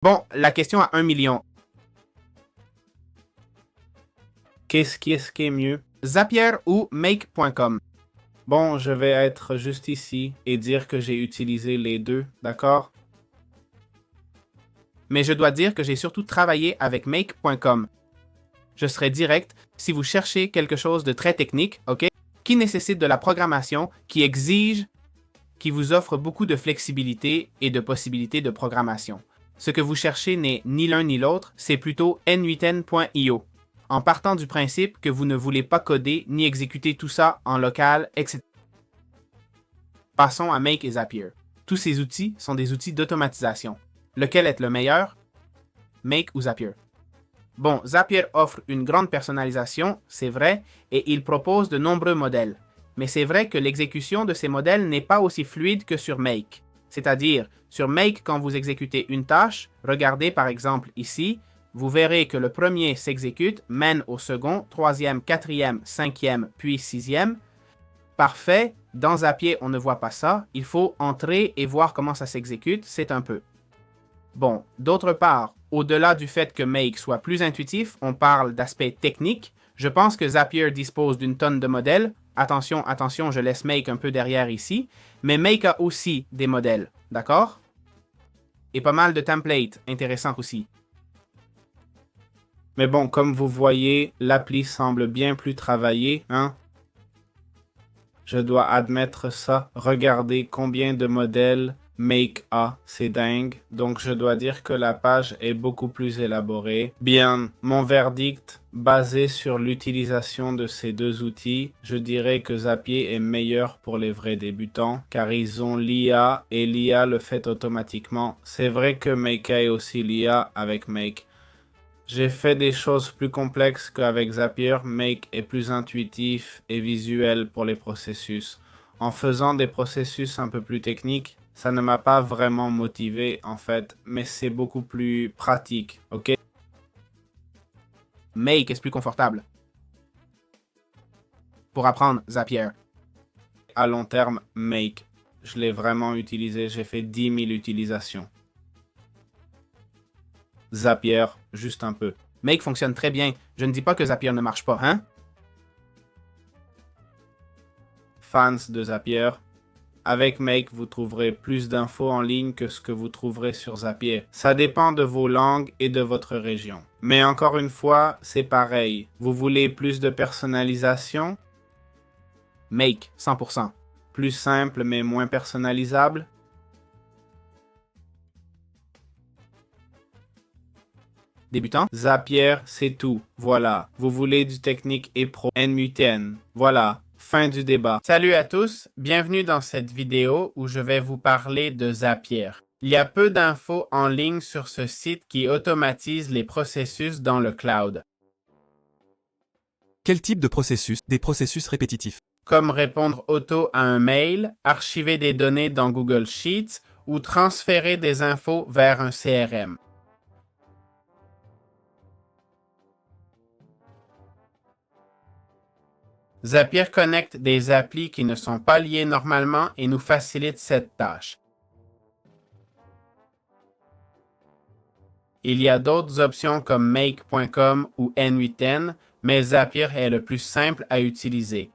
Bon, la question à 1 million. Qu'est-ce qui est mieux? Zapier ou Make.com? Bon, je vais être juste ici et dire que j'ai utilisé les deux, d'accord? Mais je dois dire que j'ai surtout travaillé avec Make.com. Je serai direct si vous cherchez quelque chose de très technique, ok? Qui nécessite de la programmation, qui vous offre beaucoup de flexibilité et de possibilités de programmation. Ce que vous cherchez n'est ni l'un ni l'autre, c'est plutôt n8n.io. En partant du principe que vous ne voulez pas coder ni exécuter tout ça en local, etc. Passons à Make et Zapier. Tous ces outils sont des outils d'automatisation. Lequel est le meilleur? Make ou Zapier? Bon, Zapier offre une grande personnalisation, c'est vrai, et il propose de nombreux modèles. Mais c'est vrai que l'exécution de ces modèles n'est pas aussi fluide que sur Make. C'est-à-dire, sur Make, quand vous exécutez une tâche, regardez par exemple ici, vous verrez que le premier s'exécute, mène au second, troisième, quatrième, cinquième, puis sixième. Parfait, dans Zapier, on ne voit pas ça. Il faut entrer et voir comment ça s'exécute, c'est un peu. Bon, d'autre part, au-delà du fait que Make soit plus intuitif, on parle d'aspect technique. Je pense que Zapier dispose d'une tonne de modèles. Attention, attention, je laisse Make un peu derrière ici. Mais Make a aussi des modèles, d'accord? Et pas mal de templates intéressants aussi. Mais bon, comme vous voyez, l'appli semble bien plus travaillée, hein? Je dois admettre ça. Regardez combien de modèles Make a, c'est dingue. Donc je dois dire que la page est beaucoup plus élaborée. Bien, mon verdict, basé sur l'utilisation de ces deux outils, je dirais que Zapier est meilleur pour les vrais débutants, car ils ont l'IA et l'IA le fait automatiquement. C'est vrai que Make a est aussi l'IA avec Make. J'ai fait des choses plus complexes qu'avec Zapier. Make est plus intuitif et visuel pour les processus. En faisant des processus un peu plus techniques, ça ne m'a pas vraiment motivé en fait, mais c'est beaucoup plus pratique, ok? Make est plus confortable. Pour apprendre Zapier. À long terme, Make. Je l'ai vraiment utilisé, j'ai fait 10 000 utilisations. Zapier, juste un peu. Make fonctionne très bien. Je ne dis pas que Zapier ne marche pas, hein? Fans de Zapier. Avec Make, vous trouverez plus d'infos en ligne que ce que vous trouverez sur Zapier. Ça dépend de vos langues et de votre région. Mais encore une fois, c'est pareil. Vous voulez plus de personnalisation? Make, 100%. Plus simple mais moins personnalisable? Débutant? Zapier, c'est tout. Voilà. Vous voulez du technique et pro N8N. Voilà. Fin du débat. Salut à tous, bienvenue dans cette vidéo où je vais vous parler de Zapier. Il y a peu d'infos en ligne sur ce site qui automatise les processus dans le cloud. Quel type de processus? Des processus répétitifs. Comme répondre auto à un mail, archiver des données dans Google Sheets ou transférer des infos vers un CRM. Zapier connecte des applis qui ne sont pas liées normalement et nous facilite cette tâche. Il y a d'autres options comme Make.com ou N8N, mais Zapier est le plus simple à utiliser.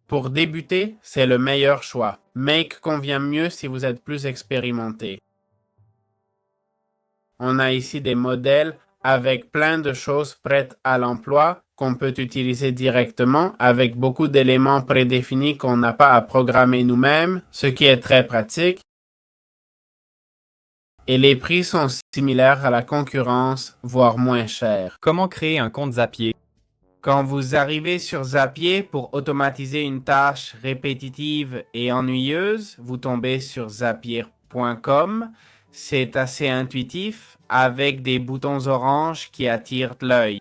Pour débuter, c'est le meilleur choix. Make convient mieux si vous êtes plus expérimenté. On a ici des modèles avec plein de choses prêtes à l'emploi qu'on peut utiliser directement avec beaucoup d'éléments prédéfinis qu'on n'a pas à programmer nous-mêmes, ce qui est très pratique. Et les prix sont similaires à la concurrence, voire moins chers. Comment créer un compte Zapier? Quand vous arrivez sur Zapier pour automatiser une tâche répétitive et ennuyeuse, vous tombez sur zapier.com. C'est assez intuitif avec des boutons orange qui attirent l'œil.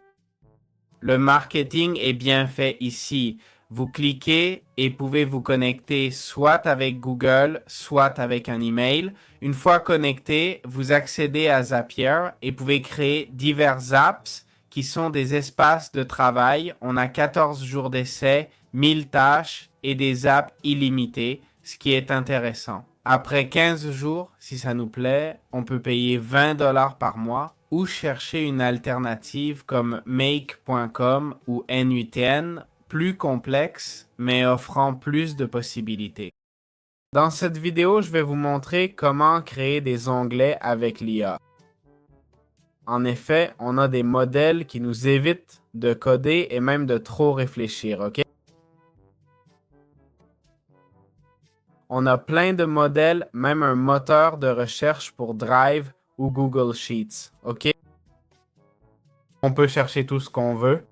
Le marketing est bien fait ici. Vous cliquez et pouvez vous connecter soit avec Google, soit avec un email. Une fois connecté, vous accédez à Zapier et pouvez créer divers apps qui sont des espaces de travail. On a 14 jours d'essai, 1000 tâches et des apps illimitées, ce qui est intéressant. Après 15 jours, si ça nous plaît, on peut payer 20 $ par mois ou chercher une alternative comme Make.com ou NUTN, plus complexe mais offrant plus de possibilités. Dans cette vidéo, je vais vous montrer comment créer des onglets avec l'IA. En effet, on a des modèles qui nous évitent de coder et même de trop réfléchir, ok? On a plein de modèles, même un moteur de recherche pour Drive ou Google Sheets, ok? On peut chercher tout ce qu'on veut.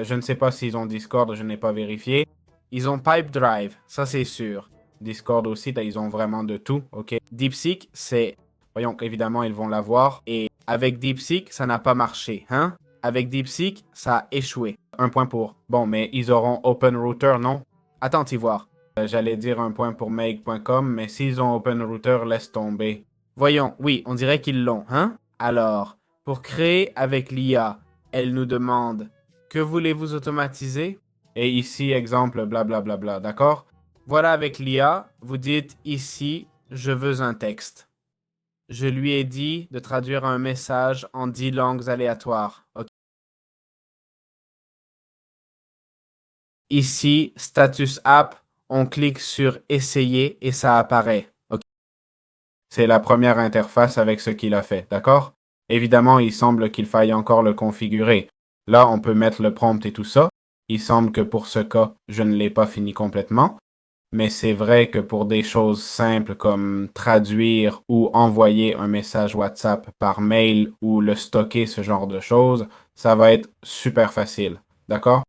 Je ne sais pas s'ils ont Discord, je n'ai pas vérifié. Ils ont Pipedrive, ça c'est sûr. Discord aussi, ils ont vraiment de tout, ok? DeepSeek, c'est... Voyons qu'évidemment, ils vont l'avoir. Et avec DeepSeek, ça n'a pas marché, hein? Avec DeepSeek, ça a échoué. Un point pour... Bon, mais ils auront OpenRouter, non? Attends, y voir. J'allais dire un point pour Make.com, mais s'ils ont OpenRouter, laisse tomber. Voyons, oui, on dirait qu'ils l'ont, hein? Alors, pour créer avec l'IA, elle nous demande « Que voulez-vous automatiser? » Et ici, exemple, blablabla, bla, bla, d'accord? Voilà, avec l'IA, vous dites ici « Je veux un texte ». Je lui ai dit de traduire un message en 10 langues aléatoires. Okay. Ici, Status App, on clique sur « Essayer » et ça apparaît. Okay. C'est la première interface avec ce qu'il a fait, d'accord? Évidemment, il semble qu'il faille encore le configurer. Là, on peut mettre le prompt et tout ça. Il semble que pour ce cas, je ne l'ai pas fini complètement. Mais c'est vrai que pour des choses simples comme traduire ou envoyer un message WhatsApp par mail ou le stocker, ce genre de choses, ça va être super facile. D'accord?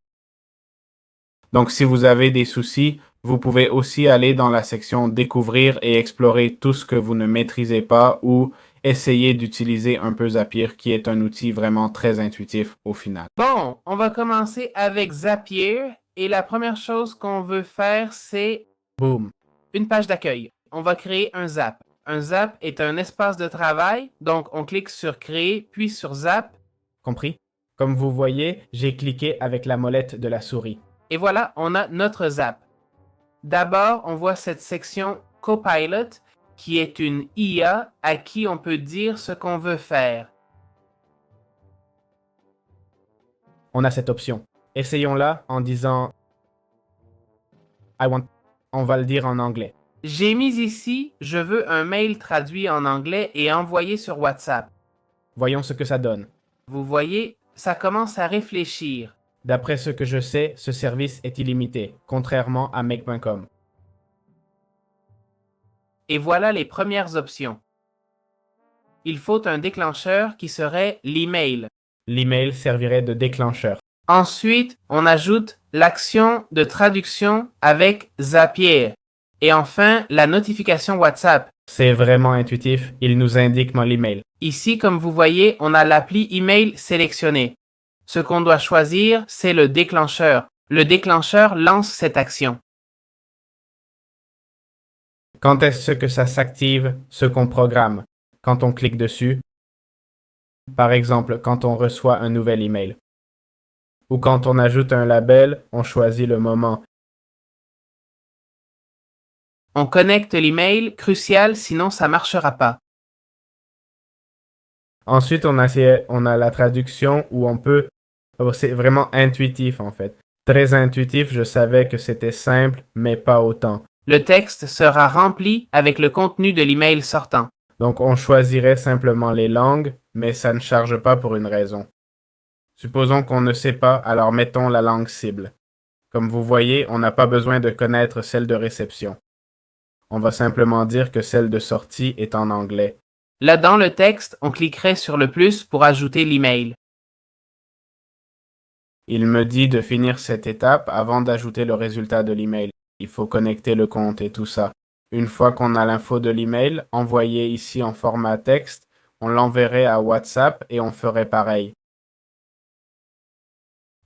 Donc, si vous avez des soucis, vous pouvez aussi aller dans la section Découvrir et explorer tout ce que vous ne maîtrisez pas ou essayer d'utiliser un peu Zapier, qui est un outil vraiment très intuitif au final. Bon, on va commencer avec Zapier et la première chose qu'on veut faire, c'est boum, une page d'accueil. On va créer un Zap. Un Zap est un espace de travail, donc on clique sur Créer, puis sur Zap. Compris? Comme vous voyez, j'ai cliqué avec la molette de la souris. Et voilà, on a notre Zap. D'abord, on voit cette section Copilot, qui est une IA à qui on peut dire ce qu'on veut faire. On a cette option. Essayons-la en disant I want. On va le dire en anglais. J'ai mis ici, je veux un mail traduit en anglais et envoyé sur WhatsApp. Voyons ce que ça donne. Vous voyez, ça commence à réfléchir. D'après ce que je sais, ce service est illimité, contrairement à Make.com. Et voilà les premières options. Il faut un déclencheur qui serait l'email. L'email servirait de déclencheur. Ensuite, on ajoute l'action de traduction avec Zapier. Et enfin, la notification WhatsApp. C'est vraiment intuitif, il nous indique mon email. Ici, comme vous voyez, on a l'appli email sélectionnée. Ce qu'on doit choisir, c'est le déclencheur. Le déclencheur lance cette action. Quand est-ce que ça s'active, ce qu'on programme? Quand on clique dessus. Par exemple, quand on reçoit un nouvel email. Ou quand on ajoute un label, on choisit le moment. On connecte l'email, crucial, sinon ça ne marchera pas. Ensuite, on a la traduction où on peut... C'est vraiment intuitif en fait. Très intuitif, je savais que c'était simple, mais pas autant. Le texte sera rempli avec le contenu de l'email sortant. Donc on choisirait simplement les langues, mais ça ne charge pas pour une raison. Supposons qu'on ne sait pas, alors mettons la langue cible. Comme vous voyez, on n'a pas besoin de connaître celle de réception. On va simplement dire que celle de sortie est en anglais. Là, dans le texte, on cliquerait sur le plus pour ajouter l'email. Il me dit de finir cette étape avant d'ajouter le résultat de l'email. Il faut connecter le compte et tout ça. Une fois qu'on a l'info de l'email, envoyé ici en format texte, on l'enverrait à WhatsApp et on ferait pareil.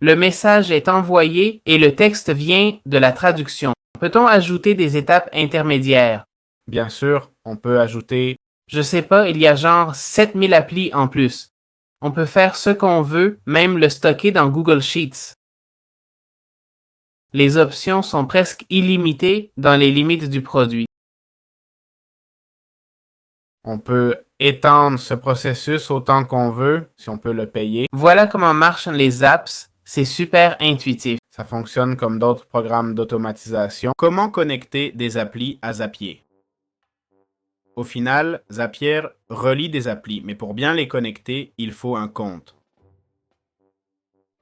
Le message est envoyé et le texte vient de la traduction. Peut-on ajouter des étapes intermédiaires? Bien sûr, on peut ajouter... Je sais pas, il y a genre 7000 applis en plus. On peut faire ce qu'on veut, même le stocker dans Google Sheets. Les options sont presque illimitées dans les limites du produit. On peut étendre ce processus autant qu'on veut, si on peut le payer. Voilà comment marchent les apps. C'est super intuitif. Ça fonctionne comme d'autres programmes d'automatisation. Comment connecter des applis à Zapier? Au final, Zapier relie des applis, mais pour bien les connecter, il faut un compte.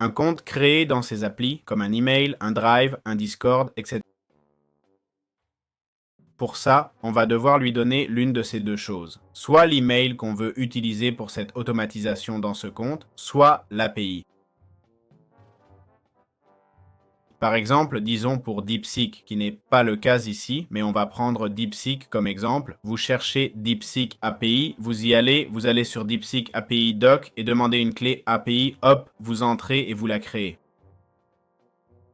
Un compte créé dans ces applis, comme un email, un Drive, un Discord, etc. Pour ça, on va devoir lui donner l'une de ces deux choses. Soit l'email qu'on veut utiliser pour cette automatisation dans ce compte, soit l'API. Par exemple, disons pour DeepSeek, qui n'est pas le cas ici, mais on va prendre DeepSeek comme exemple. Vous cherchez DeepSeek API, vous y allez, vous allez sur DeepSeek API Doc et demandez une clé API, hop, vous entrez et vous la créez.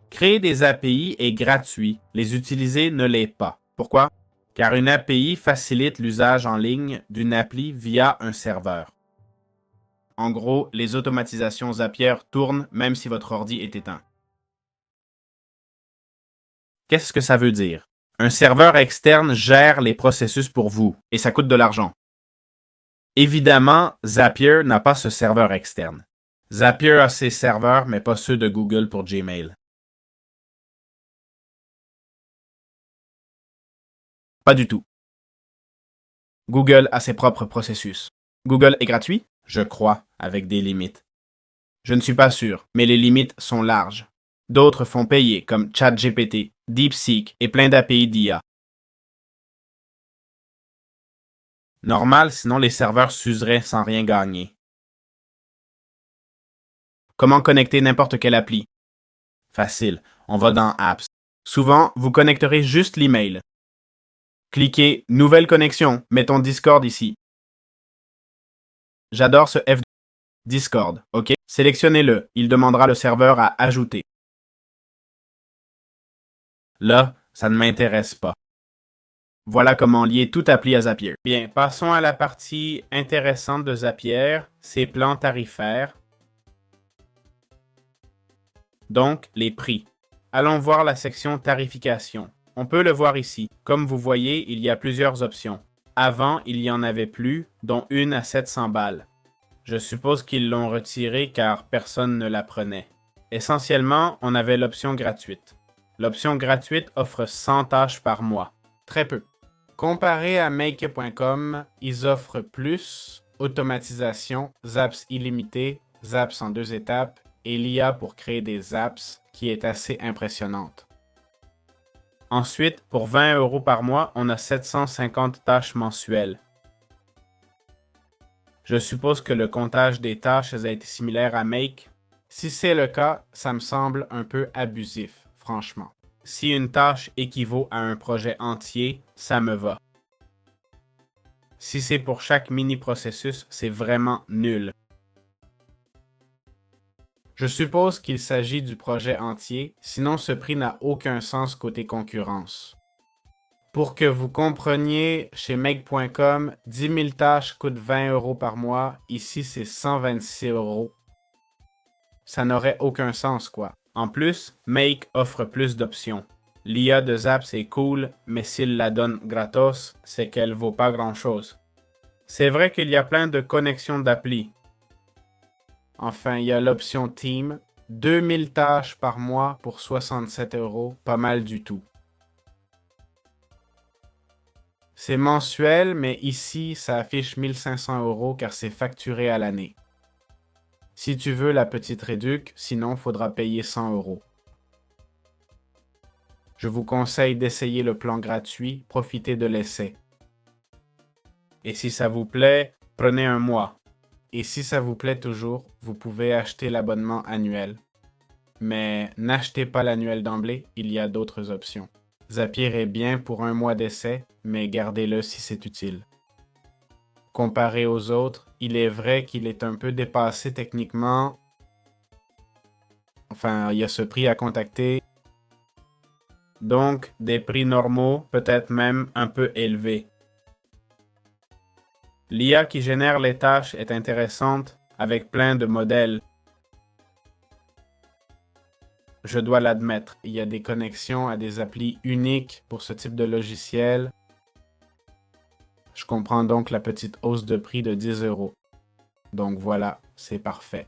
Créer des API est gratuit, les utiliser ne l'est pas. Pourquoi? Car une API facilite l'usage en ligne d'une appli via un serveur. En gros, les automatisations Zapier tournent même si votre ordi est éteint. Qu'est-ce que ça veut dire? Un serveur externe gère les processus pour vous et ça coûte de l'argent. Évidemment, Zapier n'a pas ce serveur externe. Zapier a ses serveurs, mais pas ceux de Google pour Gmail. Pas du tout. Google a ses propres processus. Google est gratuit? Je crois, avec des limites. Je ne suis pas sûr, mais les limites sont larges. D'autres font payer, comme ChatGPT, DeepSeek et plein d'API d'IA. Normal, sinon les serveurs s'useraient sans rien gagner. Comment connecter n'importe quelle appli? Facile, on va dans Apps. Souvent, vous connecterez juste l'email. Cliquez Nouvelle connexion, mettons Discord ici. J'adore ce F. Discord, ok? Sélectionnez-le, il demandera le serveur à ajouter. Là, ça ne m'intéresse pas. Voilà comment lier toute appli à Zapier. Bien, passons à la partie intéressante de Zapier, ses plans tarifaires. Donc, les prix. Allons voir la section tarification. On peut le voir ici. Comme vous voyez, il y a plusieurs options. Avant, il y en avait plus, dont une à 700 balles. Je suppose qu'ils l'ont retirée car personne ne la prenait. Essentiellement, on avait l'option gratuite. L'option gratuite offre 100 tâches par mois. Très peu. Comparé à Make.com, ils offrent plus, automatisation, Zaps illimité, Zaps en 2 étapes et l'IA pour créer des apps qui est assez impressionnante. Ensuite, pour 20 € par mois, on a 750 tâches mensuelles. Je suppose que le comptage des tâches a été similaire à Make. Si c'est le cas, ça me semble un peu abusif, franchement. Si une tâche équivaut à un projet entier, ça me va. Si c'est pour chaque mini-processus, c'est vraiment nul. Je suppose qu'il s'agit du projet entier, sinon ce prix n'a aucun sens côté concurrence. Pour que vous compreniez, chez Make.com, 10 000 tâches coûtent 20 € par mois, ici c'est 126 €. Ça n'aurait aucun sens, quoi. En plus, Make offre plus d'options. L'IA de Zaps est cool, mais s'il la donne gratos, c'est qu'elle vaut pas grand-chose. C'est vrai qu'il y a plein de connexions d'appli. Enfin, il y a l'option Team, 2000 tâches par mois pour 67 €, pas mal du tout. C'est mensuel, mais ici, ça affiche 1500 € car c'est facturé à l'année. Si tu veux la petite réduc, sinon faudra payer 100 €. Je vous conseille d'essayer le plan gratuit, profitez de l'essai. Et si ça vous plaît, prenez un mois. Et si ça vous plaît toujours, vous pouvez acheter l'abonnement annuel. Mais n'achetez pas l'annuel d'emblée, il y a d'autres options. Zapier est bien pour un mois d'essai, mais gardez-le si c'est utile. Comparé aux autres, il est vrai qu'il est un peu dépassé techniquement. Enfin, il y a ce prix à contacter. Donc, des prix normaux, peut-être même un peu élevés. L'IA qui génère les tâches est intéressante, avec plein de modèles. Je dois l'admettre, il y a des connexions à des applis uniques pour ce type de logiciel. Je comprends donc la petite hausse de prix de 10 euros. Donc voilà, c'est parfait.